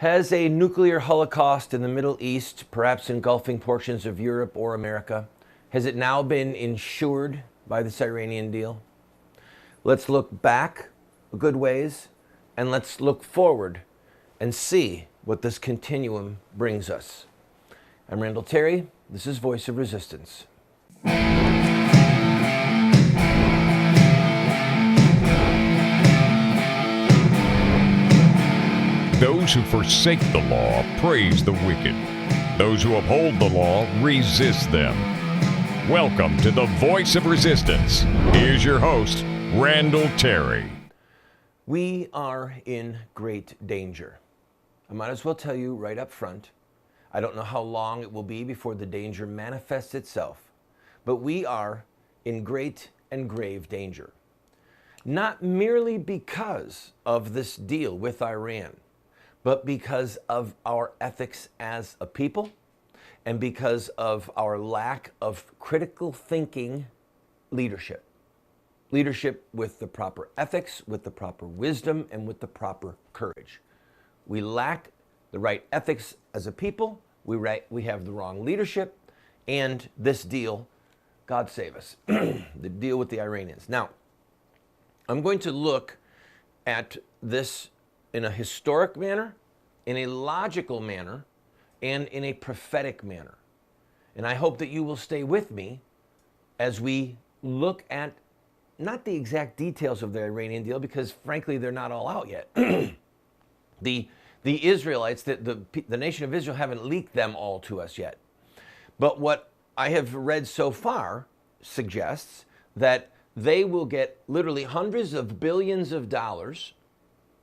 Has a nuclear holocaust in the Middle East, perhaps engulfing portions of Europe or America, has it now been insured by this Iranian deal? Let's look back a good ways and let's look forward and see what this continuum brings us. I'm Randall Terry. This is Voice of Resistance. Those who forsake the law praise the wicked. Those who uphold the law resist them. Welcome to the Voice of Resistance. Here's your host, Randall Terry. We are in great danger. I might as well tell you right up front. I don't know how long it will be before the danger manifests itself, but we are in great and grave danger. Not merely because of this deal with Iran, but because of our ethics as a people and because of our lack of critical thinking leadership. Leadership with the proper ethics, with the proper wisdom, and with the proper courage. We lack the right ethics as a people, we have the wrong leadership, and this deal, God save us, the deal with the Iranians. Now, I'm going to look at this in a historic manner, in a logical manner, and in a prophetic manner. And I hope that you will stay with me as we look at not the exact details of the Iranian deal, because frankly, they're not all out yet. The Israelites, the nation of Israel, haven't leaked them all to us yet. But what I have read so far suggests that they will get literally hundreds of billions of dollars,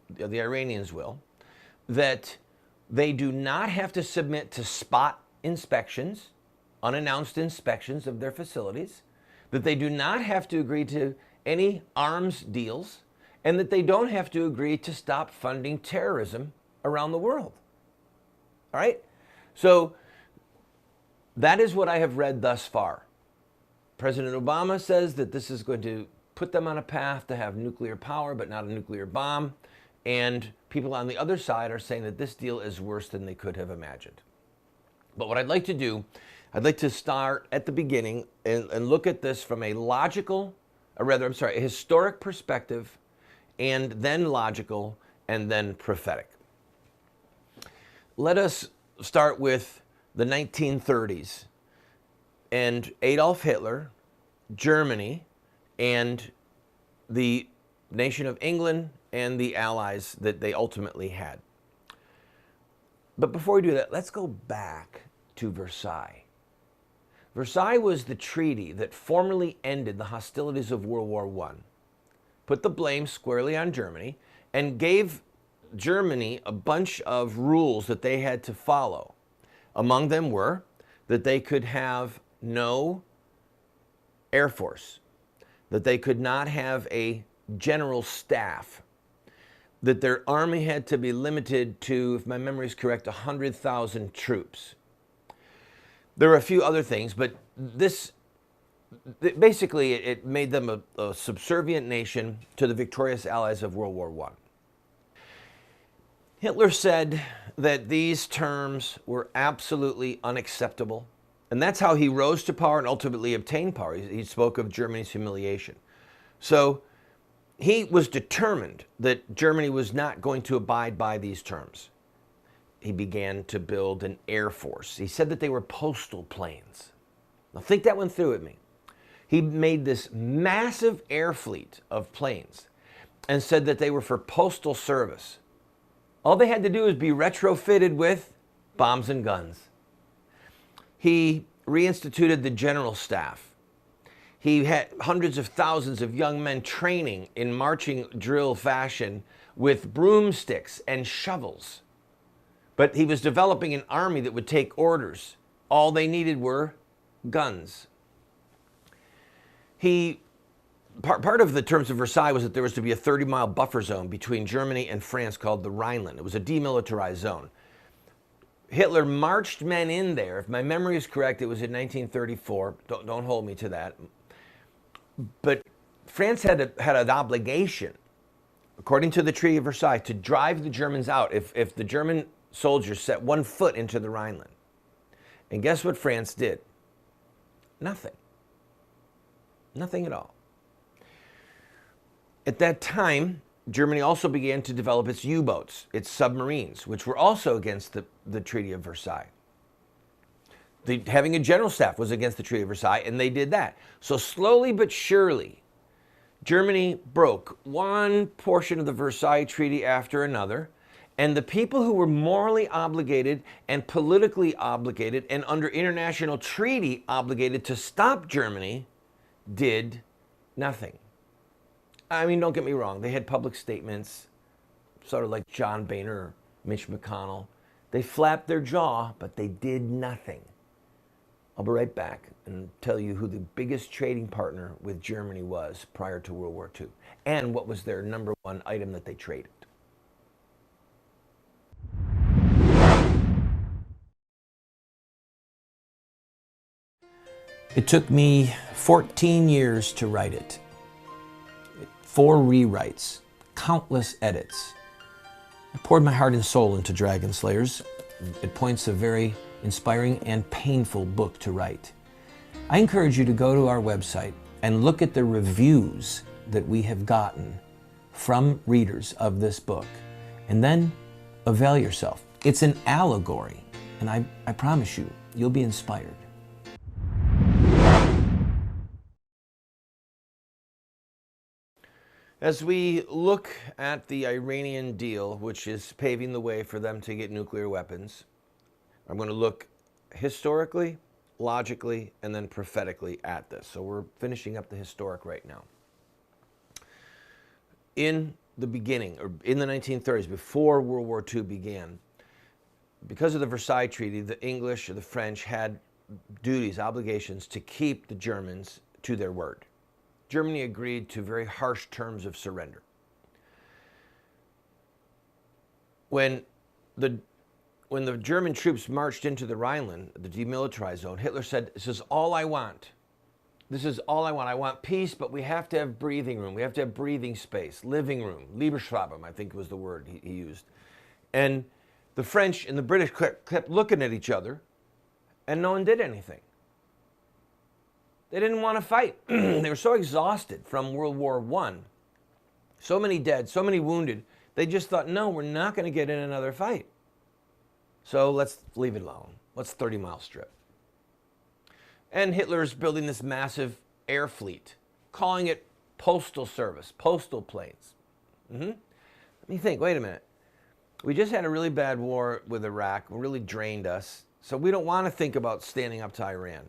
the Iranians will, that they do not have to submit to spot inspections, unannounced inspections of their facilities, that they do not have to agree to any arms deals, and that they don't have to agree to stop funding terrorism around the world. All right? So that is what I have read thus far. President Obama says that this is going to put them on a path to have nuclear power, but not a nuclear bomb. And people on the other side are saying that this deal is worse than they could have imagined. But what I'd like to do, I'd like to start at the beginning and look at this from a a historic perspective, and then logical, and then prophetic. Let us start with the 1930s and Adolf Hitler, Germany, and the nation of England and the allies that they ultimately had. But before we do that, let's go back to Versailles. Versailles was the treaty that formally ended the hostilities of World War I, put the blame squarely on Germany, and gave Germany a bunch of rules that they had to follow. Among them were that they could have no air force, that they could not have a general staff, that their army had to be limited to, if my memory is correct, 100,000 troops. There were a few other things, but basically it made them a subservient nation to the victorious allies of World War I. Hitler said that these terms were absolutely unacceptable, and that's how he rose to power and ultimately obtained power. He spoke of Germany's humiliation. So he was determined that Germany was not going to abide by these terms. He began to build an air force. He said that they were postal planes. Now think that one through with me. He made this massive air fleet of planes and said that they were for postal service. All they had to do was be retrofitted with bombs and guns. He reinstituted the general staff. He had hundreds of thousands of young men training in marching drill fashion with broomsticks and shovels. But he was developing an army that would take orders. All they needed were guns. Part of the terms of Versailles was that there was to be a 30-mile buffer zone between Germany and France called the Rhineland. It was a demilitarized zone. Hitler marched men in there. If my memory is correct, it was in 1934. Don't hold me to that. But France had an obligation, according to the Treaty of Versailles, to drive the Germans out. If the German soldiers set one foot into the Rhineland. And guess what France did? Nothing. Nothing at all. At that time, Germany also began to develop its U-boats, its submarines, which were also against the Treaty of Versailles. Having a general staff was against the Treaty of Versailles, and they did that. So slowly but surely, Germany broke one portion of the Versailles Treaty after another, and the people who were morally obligated and politically obligated and under international treaty obligated to stop Germany did nothing. I mean, don't get me wrong. They had public statements, sort of like John Boehner or Mitch McConnell. They flapped their jaw, but they did nothing. I'll be right back and tell you who the biggest trading partner with Germany was prior to World War II and what was their number one item that they traded. It took me 14 years to write it. 4 rewrites, countless edits. I poured my heart and soul into Dragon Slayers. At points a very inspiring and painful book to write. I encourage you to go to our website and look at the reviews that we have gotten from readers of this book, and then avail yourself. It's an allegory, and I promise you, you'll be inspired. As we look at the Iranian deal, which is paving the way for them to get nuclear weapons, I'm going to look historically, logically, and then prophetically at this. So we're finishing up the historic right now. In the beginning, or in the 1930s, before World War II began, because of the Versailles Treaty, the English or the French had duties, obligations to keep the Germans to their word. Germany agreed to very harsh terms of surrender. When the German troops marched into the Rhineland, the demilitarized zone, Hitler said, "This is all I want. This is all I want. I want peace, but we have to have breathing room. We have to have breathing space, living room, Lebensraum," I think was the word he used. And the French and the British kept looking at each other, and no one did anything. They didn't want to fight. They were so exhausted from World War I. So many dead, so many wounded. They just thought, no, we're not going to get in another fight. So let's leave it alone. Let's 30-mile strip. And Hitler's building this massive air fleet, calling it postal service, postal planes. Let me think, wait a minute. We just had a really bad war with Iraq, it really drained us. So we don't want to think about standing up to Iran.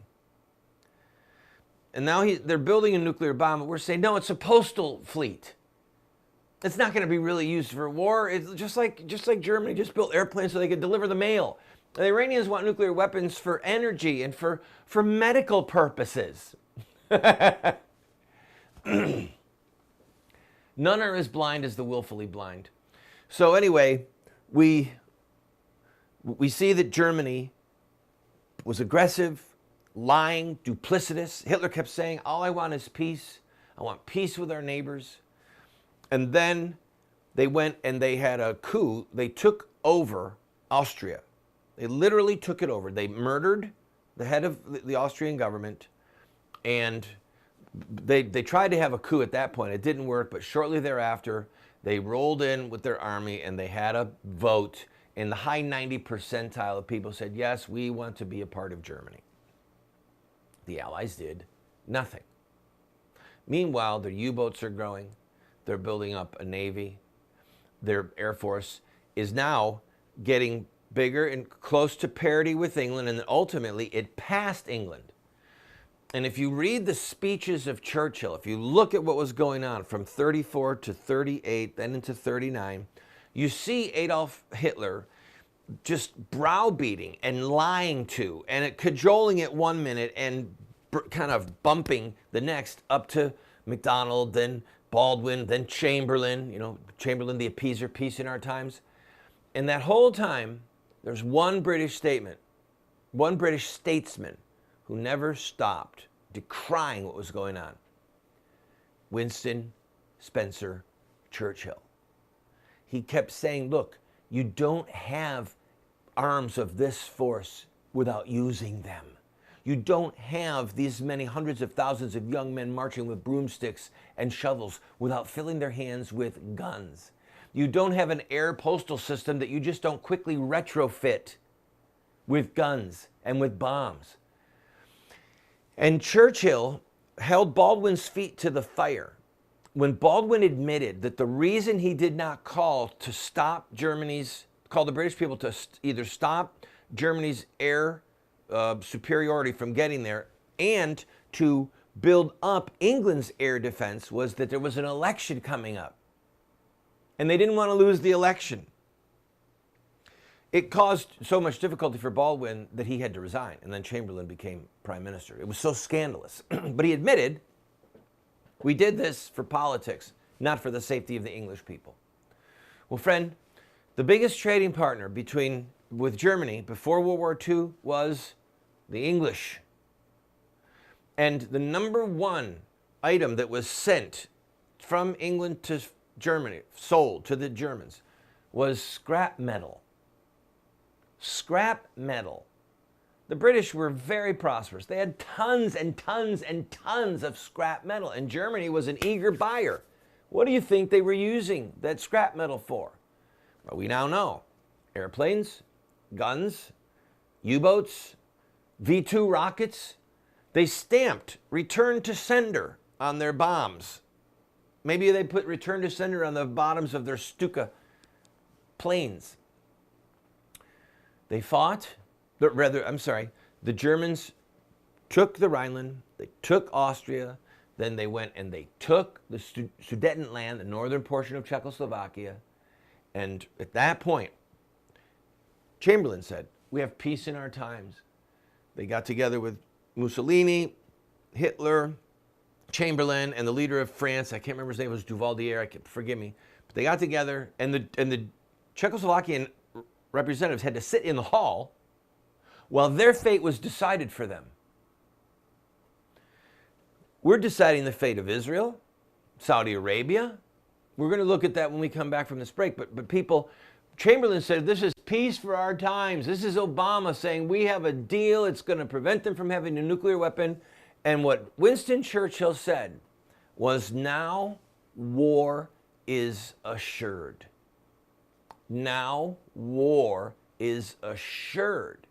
And now they're building a nuclear bomb, but we're saying, no, it's a postal fleet. It's not going to be really used for war. It's just like Germany just built airplanes so they could deliver the mail. The Iranians want nuclear weapons for energy and for medical purposes. None are as blind as the willfully blind. So anyway, we see that Germany was aggressive, lying, duplicitous. Hitler kept saying, all I want is peace. I want peace with our neighbors. And then they went and they had a coup. They took over Austria. They literally took it over. They murdered the head of the Austrian government, and they tried to have a coup at that point. It didn't work, but shortly thereafter, they rolled in with their army and they had a vote, and the high 90 percentile of people said, yes, we want to be a part of Germany. The Allies did nothing. Meanwhile, their U-boats are growing. They're building up a navy. Their air force is now getting bigger and close to parity with England, and then ultimately it passed England. And if you read the speeches of Churchill, if you look at what was going on from 34 to 38, then into 39, you see Adolf Hitler just browbeating and lying to and cajoling it one minute and kind of bumping the next up to MacDonald, then Baldwin, then Chamberlain, Chamberlain the appeaser, peace in our times. And that whole time, there's one British statement, one British statesman who never stopped decrying what was going on. Winston Spencer Churchill. He kept saying, look, you don't have arms of this force without using them. You don't have these many hundreds of thousands of young men marching with broomsticks and shovels without filling their hands with guns. You don't have an air postal system that you just don't quickly retrofit with guns and with bombs. And Churchill held Baldwin's feet to the fire when Baldwin admitted that the reason he did not call the British people to either stop Germany's air superiority from getting there and to build up England's air defense was that there was an election coming up. And they didn't want to lose the election. It caused so much difficulty for Baldwin that he had to resign, and then Chamberlain became prime minister. It was so scandalous. But he admitted, we did this for politics, not for the safety of the English people. Well, friend, the biggest trading partner with Germany before World War II was the English. And the number one item that was sent from England to Germany, sold to the Germans, was scrap metal. Scrap metal. The British were very prosperous. They had tons and tons and tons of scrap metal, and Germany was an eager buyer. What do you think they were using that scrap metal for? Well, we now know. Airplanes, guns, U-boats, V-2 rockets. They stamped return to sender on their bombs. Maybe they put return to sender on the bottoms of their Stuka planes. They fought, the Germans took the Rhineland, they took Austria, then they went and they took the Sudetenland, the northern portion of Czechoslovakia, and at that point, Chamberlain said, we have peace in our times. They got together with Mussolini, Hitler, Chamberlain, and the leader of France, I can't remember his name, was Duvalier, forgive me, but they got together, and the Czechoslovakian representatives had to sit in the hall while their fate was decided for them. We're deciding the fate of Israel, Saudi Arabia. We're going to look at that when we come back from this break. But people, Chamberlain said, this is peace for our times. This is Obama saying we have a deal. It's going to prevent them from having a nuclear weapon. And what Winston Churchill said was, now war is assured. Now war is assured.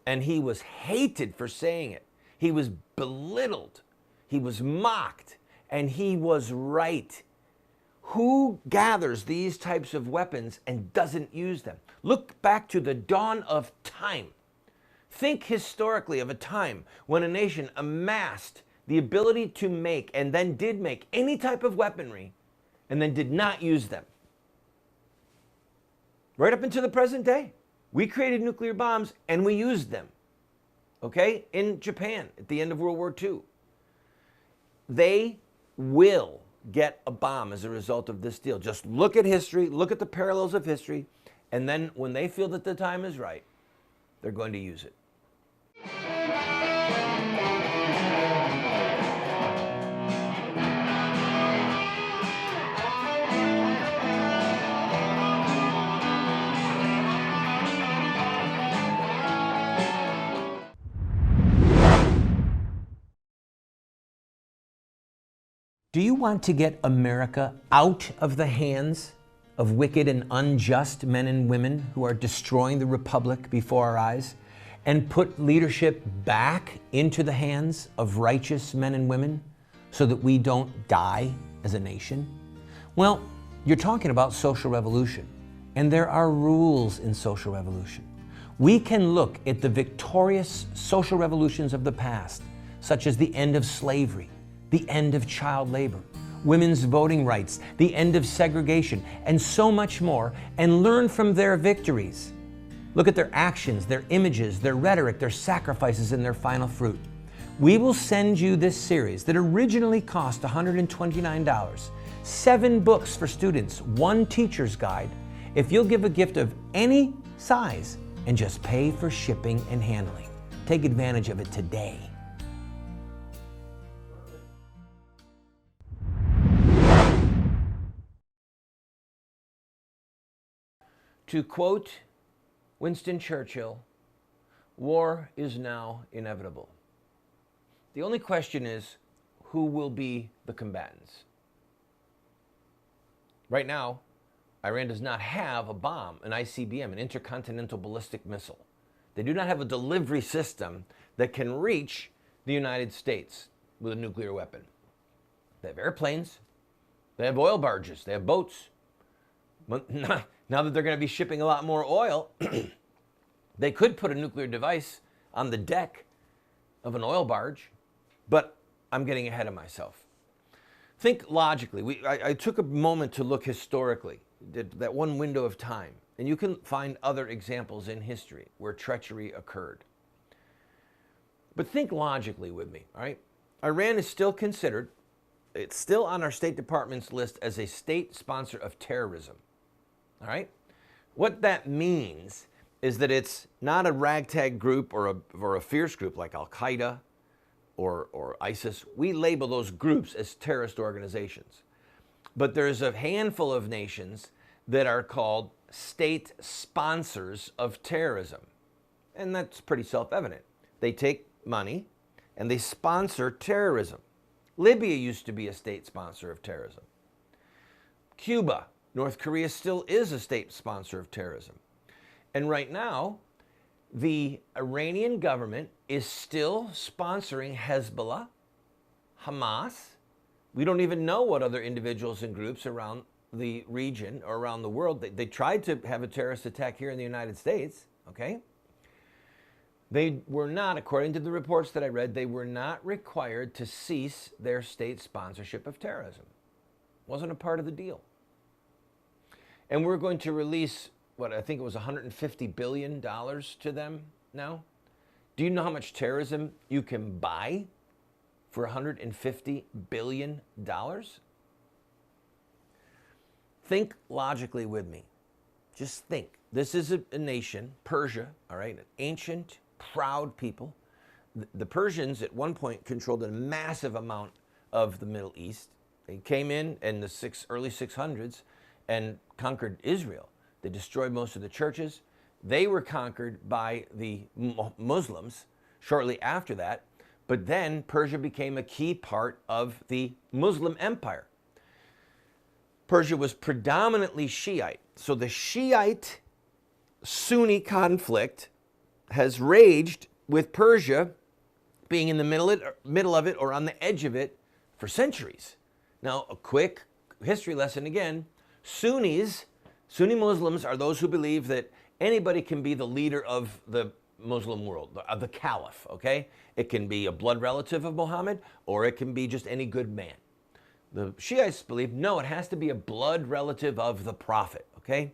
And he was hated for saying it. He was belittled. He was mocked. And he was right. Who gathers these types of weapons and doesn't use them? Look back to the dawn of time. Think historically of a time when a nation amassed the ability to make and then did make any type of weaponry and then did not use them. Right up until the present day. We created nuclear bombs and we used them. Okay? In Japan at the end of World War II. They will get a bomb as a result of this deal. Just look at history, look at the parallels of history, and then when they feel that the time is right, they're going to use it. Do you want to get America out of the hands of wicked and unjust men and women who are destroying the republic before our eyes, and put leadership back into the hands of righteous men and women so that we don't die as a nation? Well, you're talking about social revolution, and there are rules in social revolution. We can look at the victorious social revolutions of the past, such as the end of slavery, the end of child labor, women's voting rights, the end of segregation, and so much more, and learn from their victories. Look at their actions, their images, their rhetoric, their sacrifices, and their final fruit. We will send you this series that originally cost $129, 7 books for students, 1 teacher's guide, if you'll give a gift of any size and just pay for shipping and handling. Take advantage of it today. To quote Winston Churchill, war is now inevitable. The only question is, who will be the combatants? Right now, Iran does not have a bomb, an ICBM, an intercontinental ballistic missile. They do not have a delivery system that can reach the United States with a nuclear weapon. They have airplanes, they have oil barges, they have boats. Now that they're going to be shipping a lot more oil, they could put a nuclear device on the deck of an oil barge, but I'm getting ahead of myself. Think logically. I took a moment to look historically, that one window of time, and you can find other examples in history where treachery occurred. But think logically with me, all right? Iran is still considered, it's still on our State Department's list as a state sponsor of terrorism, all right? What that means is that it's not a ragtag group or a fierce group like Al-Qaeda or ISIS. We label those groups as terrorist organizations. But there's a handful of nations that are called state sponsors of terrorism. And that's pretty self-evident. They take money and they sponsor terrorism. Libya used to be a state sponsor of terrorism. Cuba, North Korea still is a state sponsor of terrorism. And right now, the Iranian government is still sponsoring Hezbollah, Hamas. We don't even know what other individuals and groups around the region or around the world. They tried to have a terrorist attack here in the United States, okay? They were not, according to the reports that I read, they were not required to cease their state sponsorship of terrorism. Wasn't a part of the deal. And we're going to release, what, I think it was $150 billion to them now. Do you know how much terrorism you can buy for $150 billion? Think logically with me. Just think. This is a nation, Persia, all right, an ancient, proud people. The Persians at one point controlled a massive amount of the Middle East. They came in the early 600s and conquered Israel. They destroyed most of the churches. They were conquered by the Muslims shortly after that, but then Persia became a key part of the Muslim empire. Persia was predominantly Shiite. So the Shiite-Sunni conflict has raged with Persia being in the middle of it or on the edge of it for centuries. Now, a quick history lesson again. Sunni Muslims are those who believe that anybody can be the leader of the Muslim world, the caliph, okay? It can be a blood relative of Muhammad, or it can be just any good man. The Shiites believe, no, it has to be a blood relative of the prophet, okay?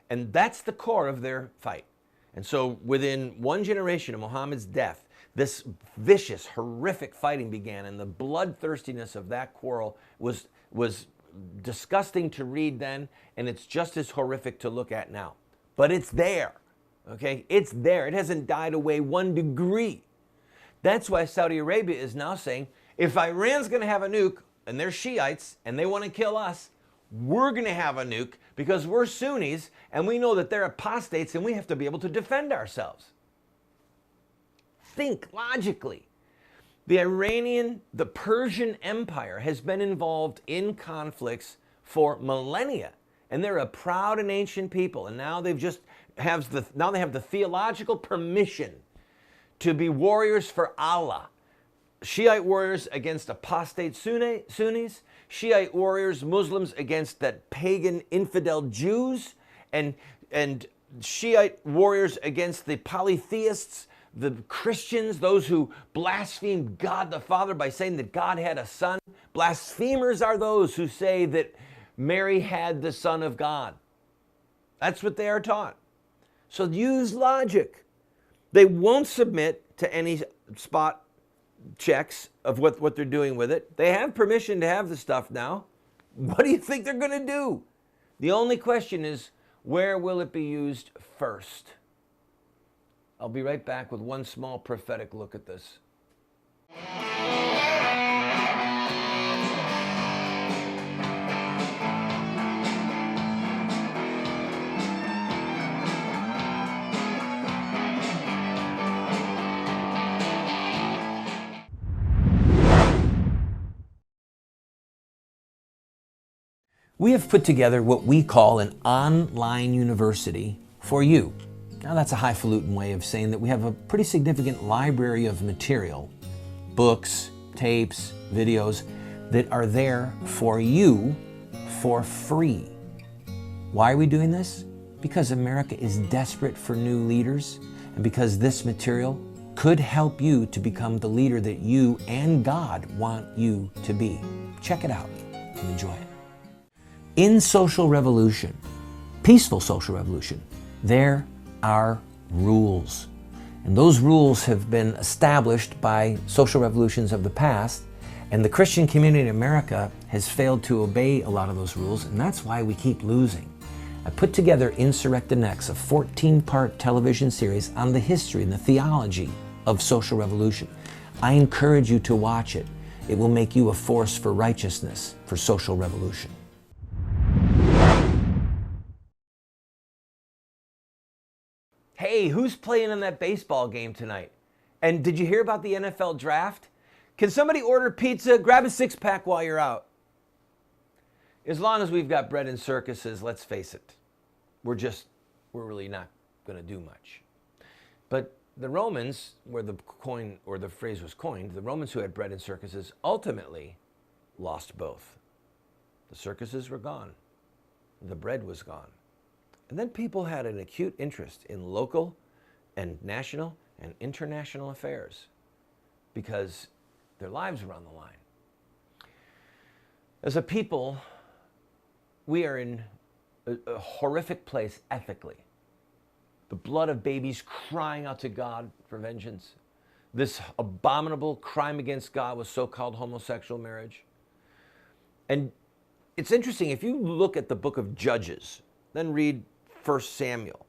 And that's the core of their fight. And so within one generation of Muhammad's death, this vicious, horrific fighting began, and the bloodthirstiness of that quarrel was disgusting to read then, and it's just as horrific to look at now. But it's there, okay? It's there. It hasn't died away 1 degree. That's why Saudi Arabia is now saying, if Iran's going to have a nuke, and they're Shiites, and they want to kill us, we're going to have a nuke because we're Sunnis, and we know that they're apostates, and we have to be able to defend ourselves. Think logically. The Persian Empire has been involved in conflicts for millennia, and they're a proud and ancient people, and now they have the theological permission to be warriors for Allah. Shiite warriors against apostate Sunnis, Shiite warriors, Muslims against that pagan infidel Jews, and Shiite warriors against the polytheists, the Christians, those who blaspheme God the Father by saying that God had a son. Blasphemers are those who say that Mary had the Son of God. That's what they are taught. So use logic. They won't submit to any spot checks of what they're doing with it. They have permission to have the stuff now. What do you think they're going to do? The only question is, where will it be used first? I'll be right back with one small prophetic look at this. We have put together what we call an online university for you. Now that's a highfalutin way of saying that we have a pretty significant library of material, books, tapes, videos that are there for you for free. Why are we doing this? Because America is desperate for new leaders, and because this material could help you to become the leader that you and God want you to be. Check it out and enjoy it. In social revolution, peaceful social revolution, there are rules. And those rules have been established by social revolutions of the past, and the Christian community in America has failed to obey a lot of those rules, and that's why we keep losing. I put together Insurrecta Next, a 14-part television series on the history and the theology of social revolution. I encourage you to watch it. It will make you a force for righteousness, for social revolution. Hey, who's playing in that baseball game tonight? And did you hear about the NFL draft? Can somebody order pizza? Grab a six-pack while you're out. As long as we've got bread and circuses, let's face it, we're really not going to do much. But the Romans, where the coin or the phrase was coined, the Romans who had bread and circuses ultimately lost both. The circuses were gone. The bread was gone. And then people had an acute interest in local and national and international affairs because their lives were on the line. As a people, we are in a horrific place ethically. The blood of babies crying out to God for vengeance. This abominable crime against God was so-called homosexual marriage. And it's interesting, if you look at the book of Judges, then read 1 Samuel.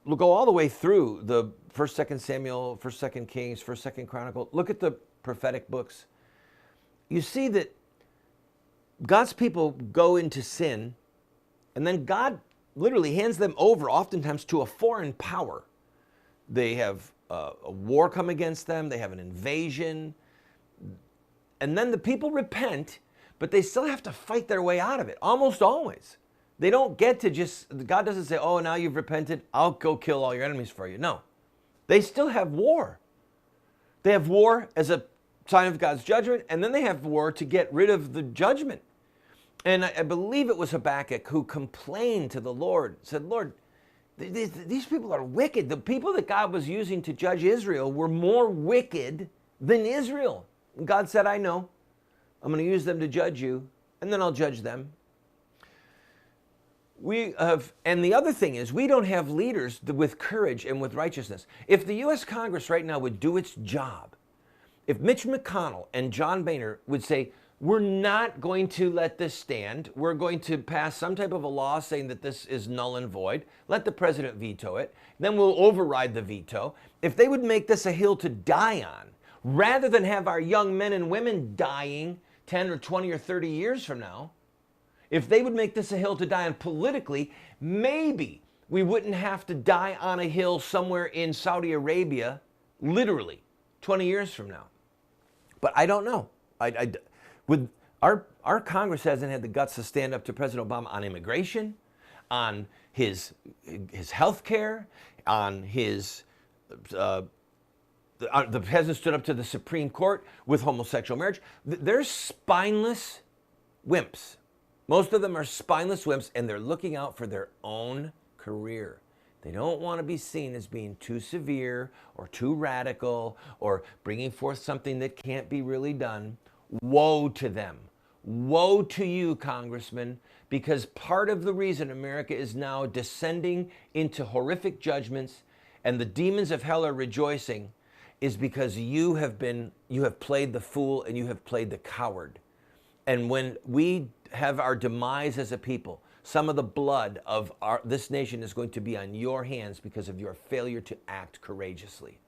We'll go all the way through the 1st, 2nd Samuel, 1st, 2nd Kings, 1st, 2nd Chronicle. Look at the prophetic books. You see that God's people go into sin, and then God literally hands them over oftentimes to a foreign power. They have a war come against them. They have an invasion. And then the people repent, but they still have to fight their way out of it, almost always. They don't get to just, God doesn't say, oh, now you've repented, I'll go kill all your enemies for you. No, they still have war. They have war as a sign of God's judgment, and then they have war to get rid of the judgment. And I believe it was Habakkuk who complained to the Lord, said, Lord, these people are wicked. The people that God was using to judge Israel were more wicked than Israel. And God said, I know. I'm going to use them to judge you, and then I'll judge them. And the other thing is, we don't have leaders with courage and with righteousness. If the U.S. Congress right now would do its job, if Mitch McConnell and John Boehner would say, we're not going to let this stand, we're going to pass some type of a law saying that this is null and void, let the president veto it, then we'll override the veto. If they would make this a hill to die on, rather than have our young men and women dying 10 or 20 or 30 years from now, if they would make this a hill to die on politically, maybe we wouldn't have to die on a hill somewhere in Saudi Arabia, literally, 20 years from now. But I don't know. Our Congress hasn't had the guts to stand up to President Obama on immigration, on his health care, on his... the president stood up to the Supreme Court with homosexual marriage. They're spineless wimps. Most of them are spineless wimps, and they're looking out for their own career. They don't want to be seen as being too severe or too radical or bringing forth something that can't be really done. Woe to them. Woe to you, congressman, because part of the reason America is now descending into horrific judgments and the demons of hell are rejoicing is because you have played the fool and you have played the coward. And when we have our demise as a people, some of the blood of this nation is going to be on your hands because of your failure to act courageously.